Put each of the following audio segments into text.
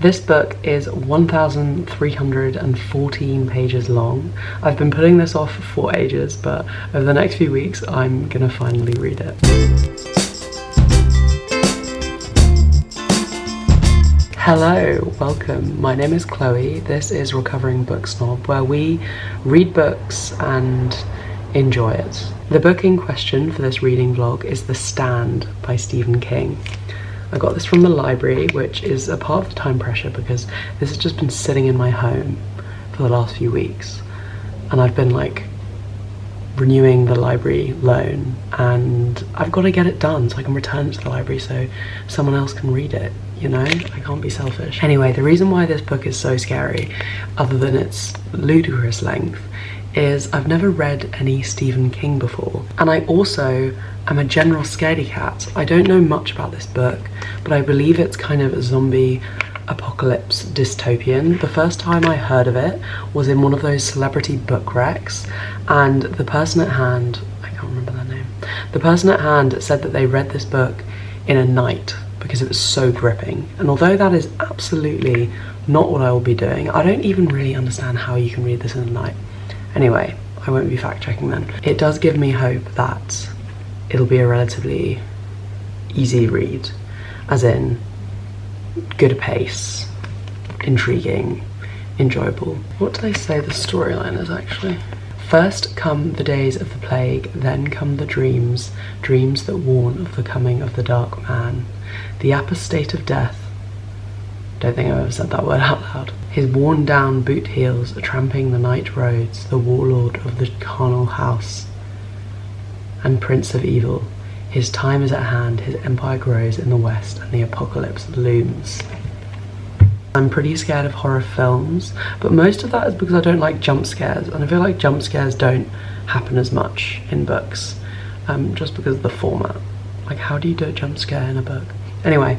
This book is 1,314 pages long. I've been putting this off for ages, but over the next few weeks I'm gonna finally read it. Hello, welcome. My name is Chloe. This is Recovering Book Snob, where we read books and enjoy it. The book in question for this reading vlog is The Stand by Stephen King. I got this from the library, which is a part of the time pressure because this has just been sitting in my home for the last few weeks. And I've been like renewing the library loan and I've got to get it done so I can return it to the library so someone else can read it, you know? I can't be selfish. Anyway, the reason why this book is so scary, other than its ludicrous length, is I've never read any Stephen King before. And I also am a general scaredy cat. I don't know much about this book, but I believe it's kind of a zombie apocalypse dystopian. The first time I heard of it was in one of those celebrity book recs, and the person at hand, I can't remember their name, the person at hand said that they read this book in a night because it was so gripping. And although that is absolutely not what I will be doing, I don't even really understand how you can read this in a night. Anyway, I won't be fact checking then. It does give me hope that it'll be a relatively easy read, as in good pace, intriguing, enjoyable. What do they say the storyline is actually? First come the days of the plague, then come the dreams, dreams that warn of the coming of the dark man, the apostate of death. Don't think I've ever said that word out loud. His worn down boot heels are tramping the night roads, the warlord of the carnal house and prince of evil. His time is at hand, his empire grows in the west, and the apocalypse looms. I'm pretty scared of horror films, but most of that is because I don't like jump scares, and I feel like jump scares don't happen as much in books, just because of the format. Like, how do you do a jump scare in a book? Anyway,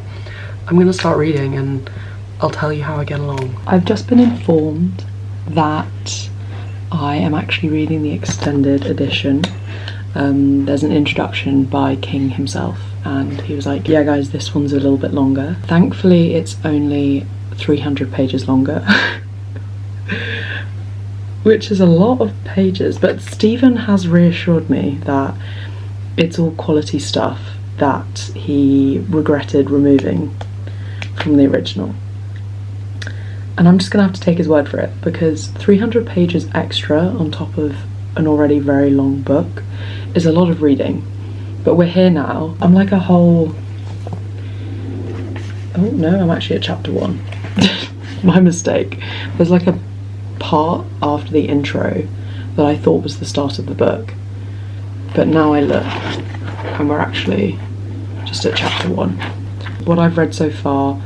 I'm gonna start reading and I'll tell you how I get along. I've just been informed that I am actually reading the extended edition. There's an introduction by King himself and he was like, yeah guys, this one's a little bit longer. Thankfully it's only 300 pages longer, which is a lot of pages, but Stephen has reassured me that it's all quality stuff that he regretted removing from the original. And I'm just gonna have to take his word for it, because 300 pages extra on top of an already very long book is a lot of reading. But we're here now. I'm like a whole... Oh no, I'm actually at chapter 1. My mistake. There's like a part after the intro that I thought was the start of the book. But now I look and we're actually just at chapter 1. What I've read so far,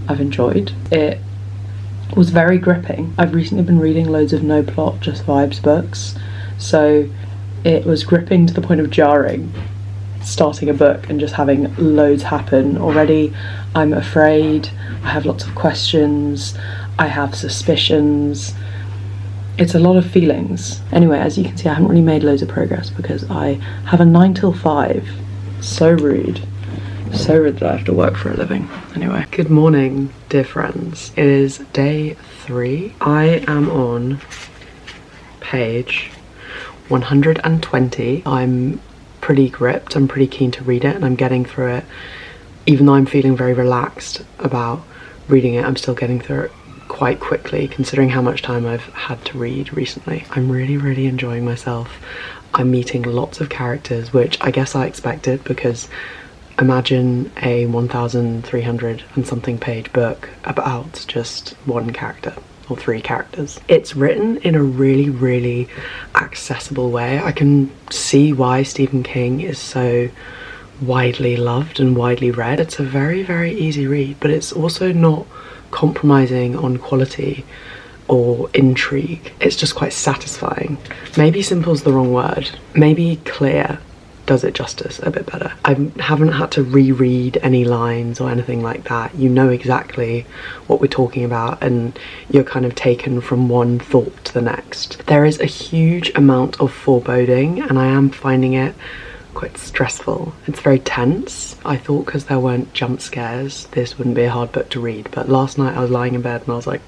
I've enjoyed. It was very gripping. I've recently been reading loads of no plot, just vibes books, so it was gripping to the point of jarring, starting a book and just having loads happen. Already I'm afraid, I have lots of questions, I have suspicions. It's a lot of feelings. Anyway, as you can see, I haven't really made loads of progress because I have a 9 till 5. So rude. So rude that I have to work for a living. Anyway, good morning, dear friends. It is day 3. I am on page 120. I'm pretty gripped. I'm pretty keen to read it and I'm getting through it. Even though I'm feeling very relaxed about reading it, I'm still getting through it quite quickly considering how much time I've had to read recently. I'm really enjoying myself. I'm meeting lots of characters, which I guess I expected, because imagine a 1,300 and something page book about just one character or 3 characters. It's written in a really accessible way. I can see why Stephen King is so widely loved and widely read. It's a very easy read, but it's also not compromising on quality or intrigue. It's just quite satisfying. Maybe simple's the wrong word. Maybe clear does it justice a bit better. I haven't had to reread any lines or anything like that. You know exactly what we're talking about and you're kind of taken from one thought to the next. There is a huge amount of foreboding and I am finding it quite stressful. It's very tense. I thought because there weren't jump scares this wouldn't be a hard book to read, but last night I was lying in bed and I was like,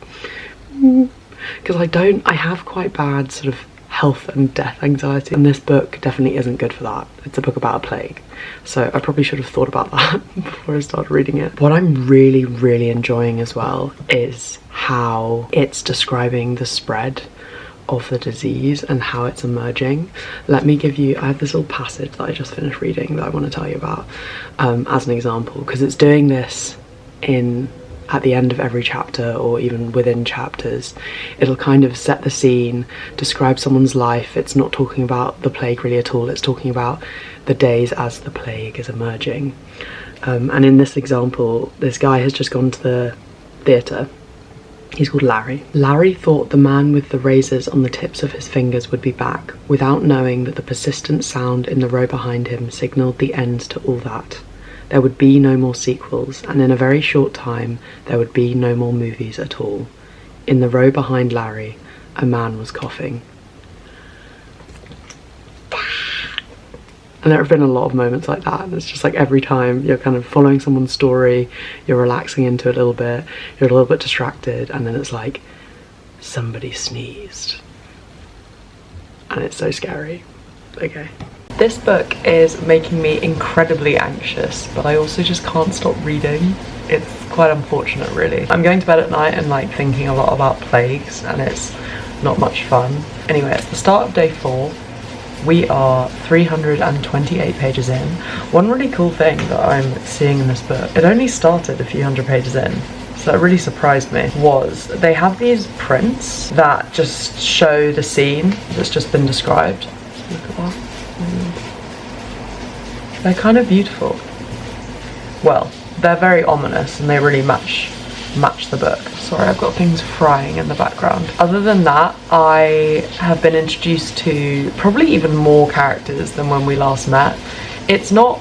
because I have quite bad sort of health and death anxiety, and this book definitely isn't good for that. It's a book about a plague, so I probably should have thought about that before I started reading it. What I'm really enjoying as well is how it's describing the spread of the disease and how it's emerging. Let me give you, I have this little passage that I just finished reading that I want to tell you about as an example, because it's doing this at the end of every chapter, or even within chapters. It'll kind of set the scene, describe someone's life. It's not talking about the plague really at all, it's talking about the days as the plague is emerging. And in this example, this guy has just gone to the theatre. He's called Larry. Larry thought the man with the razors on the tips of his fingers would be back, without knowing that the persistent sound in the row behind him signalled the end to all that. There would be no more sequels, and in a very short time there would be no more movies at all. In the row behind Larry, a man was coughing. And there have been a lot of moments like that. It's just like every time you're kind of following someone's story, you're relaxing into it a little bit, you're a little bit distracted, and then it's like, somebody sneezed. And it's so scary. Okay. This book is making me incredibly anxious, but I also just can't stop reading. It's quite unfortunate, really. I'm going to bed at night and like thinking a lot about plagues, and it's not much fun. Anyway, it's the start of day 4. We are 328 pages in. One really cool thing that I'm seeing in this book, it only started a few hundred pages in, so that really surprised me, was they have these prints that just show the scene that's just been described. Look at that. They're kind of beautiful. Well, they're very ominous and they really match the book. Sorry, I've got things frying in the background. Other than that, I have been introduced to probably even more characters than when we last met. It's not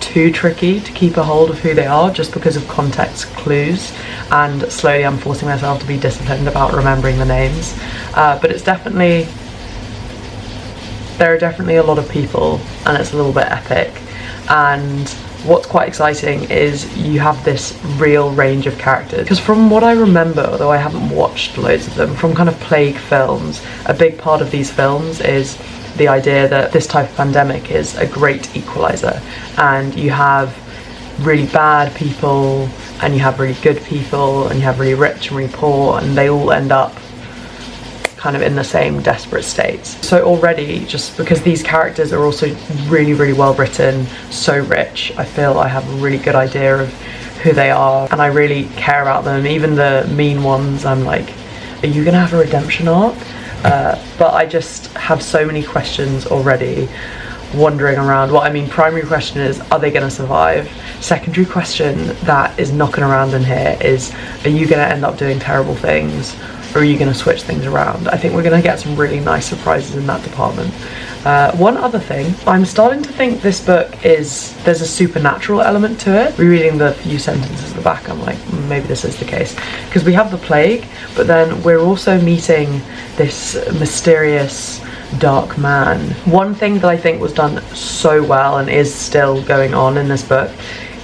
too tricky to keep a hold of who they are just because of context clues, and slowly I'm forcing myself to be disciplined about remembering the names. But it's definitely, there are definitely a lot of people and it's a little bit epic. And what's quite exciting is you have this real range of characters, because from what I remember, although I haven't watched loads of them, from kind of plague films, a big part of these films is the idea that this type of pandemic is a great equalizer, and you have really bad people and you have really good people and you have really rich and really poor, and they all end up kind of in the same desperate states. So already, just because these characters are also really well written, so rich, I feel I have a really good idea of who they are and I really care about them. Even the mean ones, I'm like, are you gonna have a redemption arc? But I just have so many questions already wandering around. Well, I mean, primary question is, are they gonna survive? Secondary question that is knocking around in here is, are you gonna end up doing terrible things? Or are you going to switch things around? I think we're going to get some really nice surprises in that department. One other thing, I'm starting to think this book there's a supernatural element to it. Rereading the few sentences at the back, I'm like, maybe this is the case. Because we have the plague, but then we're also meeting this mysterious dark man. One thing that I think was done so well and is still going on in this book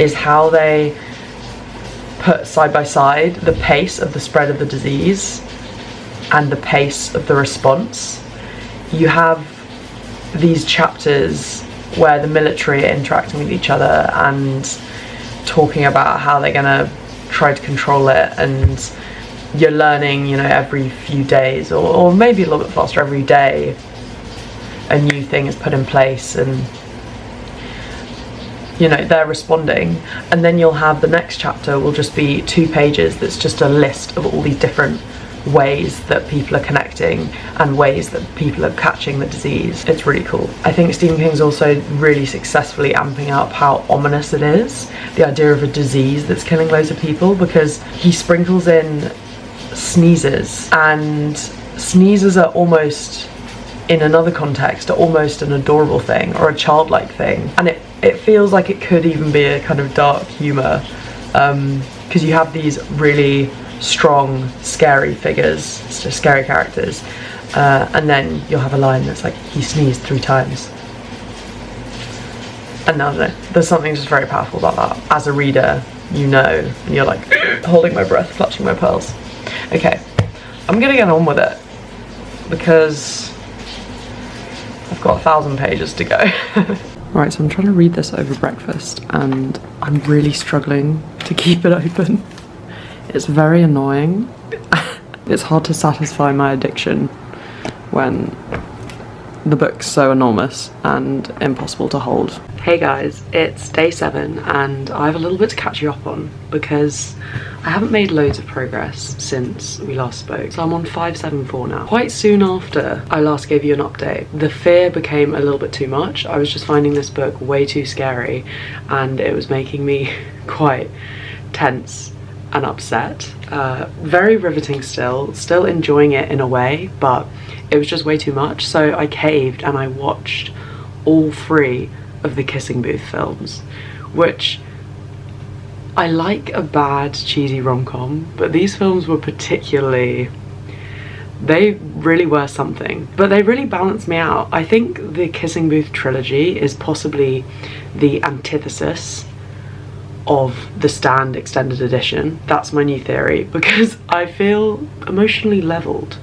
is how they put side by side the pace of the spread of the disease and the pace of the response. You have these chapters where the military are interacting with each other and talking about how they're gonna try to control it, and you're learning, you know, every few days or maybe a little bit faster, every day a new thing is put in place and you know, they're responding. And then you'll have the next chapter will just be 2 pages that's just a list of all these different ways that people are connecting and ways that people are catching the disease. It's really cool. I think Stephen King's also really successfully amping up how ominous it is, the idea of a disease that's killing loads of people, because he sprinkles in sneezes, and sneezes are almost, in another context, are almost an adorable thing or a childlike thing, and it feels like it could even be a kind of dark humour, because you have these really strong, scary figures, scary characters, and then you'll have a line that's like, he sneezed 3 times. And I don't know, there's something just very powerful about that. As a reader, you know, and you're like holding my breath, clutching my pearls. Okay, I'm gonna get on with it because I've got 1,000 pages to go. Right, so I'm trying to read this over breakfast and I'm really struggling to keep it open. It's very annoying. It's hard to satisfy my addiction when the book's so enormous and impossible to hold. Hey guys, it's day 7 and I have a little bit to catch you up on because I haven't made loads of progress since we last spoke. So I'm on 574 now. Quite soon after I last gave you an update, the fear became a little bit too much. I was just finding this book way too scary and it was making me quite tense and upset. Very riveting still enjoying it in a way, but it was just way too much. So I caved and I watched all 3 of the Kissing Booth films, which I like a bad cheesy rom-com, but these films were particularly, they really were something, but they really balanced me out. I think the Kissing Booth trilogy is possibly the antithesis of the Stand extended edition. That's my new theory, because I feel emotionally leveled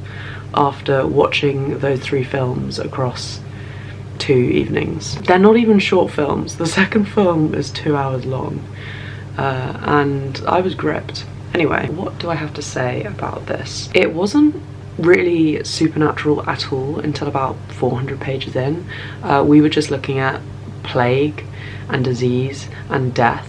after watching those 3 films across 2 evenings. They're not even short films. The second film is 2 hours long, and I was gripped. Anyway, what do I have to say about this? It wasn't really supernatural at all until about 400 pages in. We were just looking at plague and disease and death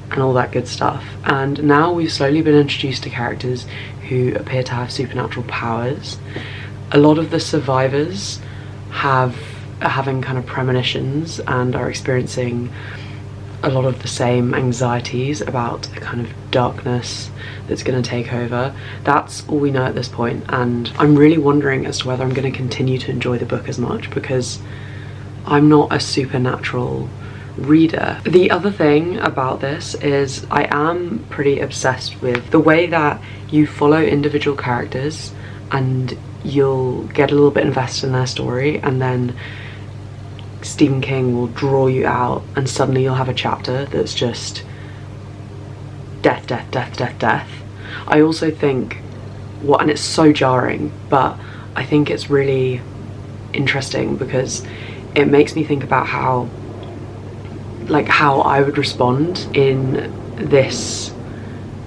and all that good stuff, and now we've slowly been introduced to characters who appear to have supernatural powers. A lot of the survivors are having kind of premonitions and are experiencing a lot of the same anxieties about a kind of darkness that's going to take over. That's all we know at this point, and I'm really wondering as to whether I'm going to continue to enjoy the book as much, because I'm not a supernatural reader. The other thing about this is I am pretty obsessed with the way that you follow individual characters and you'll get a little bit invested in their story, and then Stephen King will draw you out and suddenly you'll have a chapter that's just death, death, death, death, death. I also think, and it's so jarring, but I think it's really interesting because it makes me think about how I would respond in this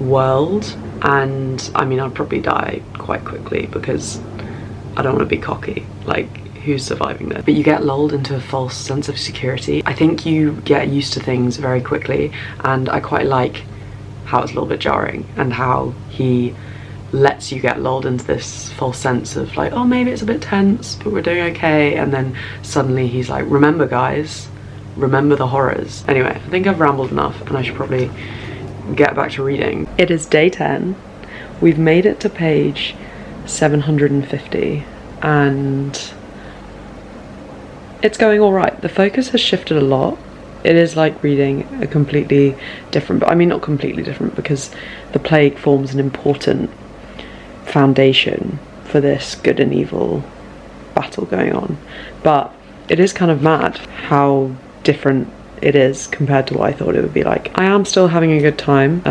world. And I mean, I'd probably die quite quickly because I don't want to be cocky. Like, who's surviving this? But you get lulled into a false sense of security. I think you get used to things very quickly, and I quite like how it's a little bit jarring and how he lets you get lulled into this false sense of like, oh, maybe it's a bit tense, but we're doing okay. And then suddenly he's like, remember guys, remember the horrors. Anyway, I think I've rambled enough and I should probably get back to reading. It is day 10. We've made it to page 750 and it's going all right. The focus has shifted a lot. It is like reading a completely different, but I mean not completely different, because the plague forms an important foundation for this good and evil battle going on. But it is kind of mad how different it is compared to what I thought it would be like. I am still having a good time.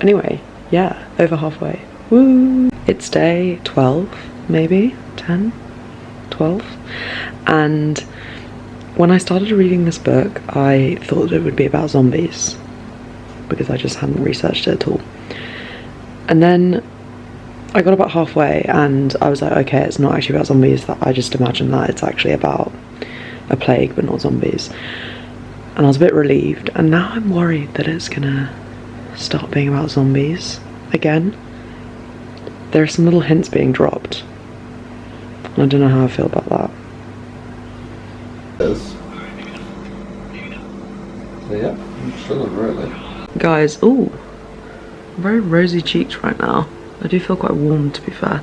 Anyway, yeah, over halfway. Woo! It's day 12, maybe 10, 12, and when I started reading this book, I thought it would be about zombies because I just hadn't researched it at all. And then I got about halfway and I was like, okay, it's not actually about zombies. That I just imagined that it's actually about a plague but not zombies. And I was a bit relieved, and now I'm worried that it's gonna start being about zombies again. There are some little hints being dropped. I don't know how I feel about that. Yes. Yeah, I'm chilling really. Guys, ooh, I'm very rosy cheeked right now. I do feel quite warm, to be fair.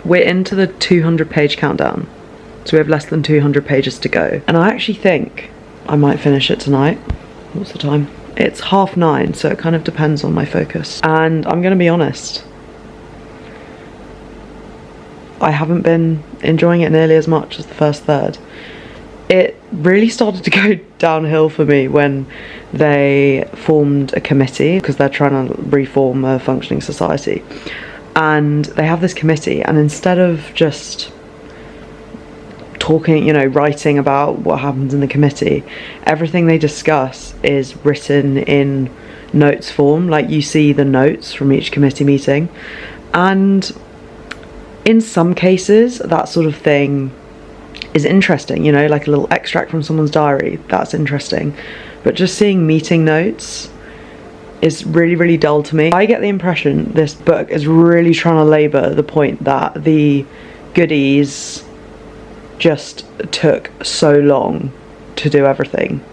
We're into the 200 page countdown, so we have less than 200 pages to go. And I actually think I might finish it tonight. What's the time? It's 9:30, so it kind of depends on my focus. And I'm gonna be honest, I haven't been enjoying it nearly as much as the first third. it really started to go downhill for me when they formed a committee, because they're trying to reform a functioning society. And they have this committee, and instead of just talking, you know, writing about what happens in the committee, everything they discuss is written in notes form. Like, you see the notes from each committee meeting, and in some cases that sort of thing is interesting, you know, like a little extract from someone's diary, that's interesting. But just seeing meeting notes is really, really dull to me. I get the impression this book is really trying to labour the point that the goodies just took so long to do everything,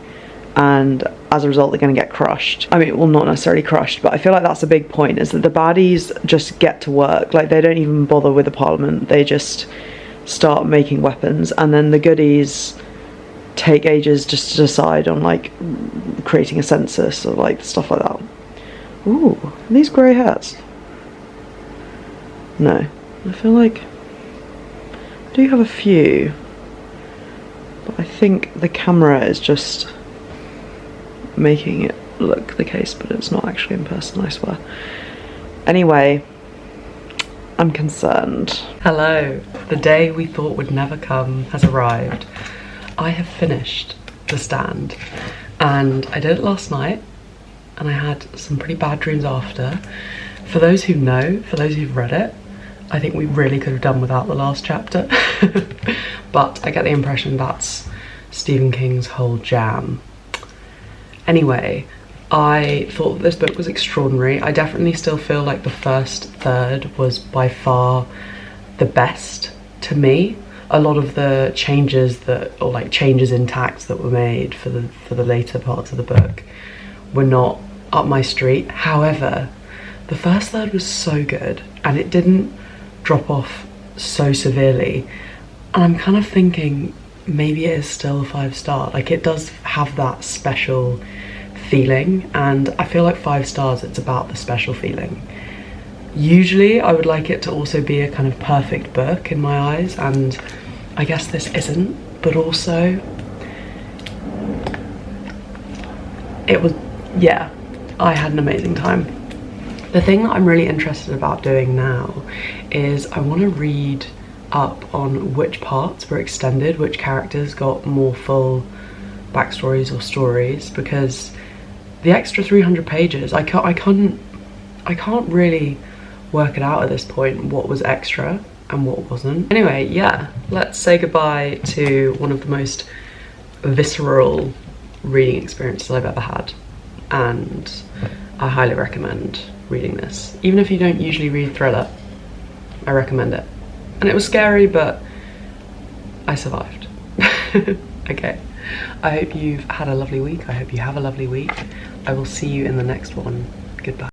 and as a result they're going to get crushed. I mean, well, not necessarily crushed, but I feel like that's a big point, is that the baddies just get to work. Like, they don't even bother with the parliament, they just start making weapons, and then the goodies take ages just to decide on, like, creating a census or like stuff like that. Ooh, are these grey hairs? No, I feel like I do have a few, but I think the camera is just making it look the case, but it's not actually in person, I swear. Anyway, I'm concerned. Hello, the day we thought would never come has arrived. I have finished The Stand, and I did it last night, and I had some pretty bad dreams after. For those who know, for those who've read it, I think we really could have done without the last chapter. But I get the impression that's Stephen King's whole jam. Anyway, I thought this book was extraordinary. I definitely still feel like the first third was by far the best to me. A lot of the changes that, or like changes in tact that were made for the later parts of the book were not up my street. However, the first third was so good, and it didn't drop off so severely, and I'm kind of thinking maybe it is still a 5-star. Like, it does have that special feeling, and I feel like 5 stars, it's about the special feeling. Usually I would like it to also be a kind of perfect book in my eyes, and I guess this isn't, but also it was, yeah, I had an amazing time. The thing that I'm really interested about doing now is I want to read up on which parts were extended, which characters got more full backstories or stories, because the extra 300 pages, I can't really work it out at this point, what was extra and what wasn't. Anyway, yeah, let's say goodbye to one of the most visceral reading experiences I've ever had, and I highly recommend reading this. Even if you don't usually read thriller, I recommend it. And it was scary, but I survived. Okay, I hope you've had a lovely week. I hope you have a lovely week. I will see you in the next one. Goodbye.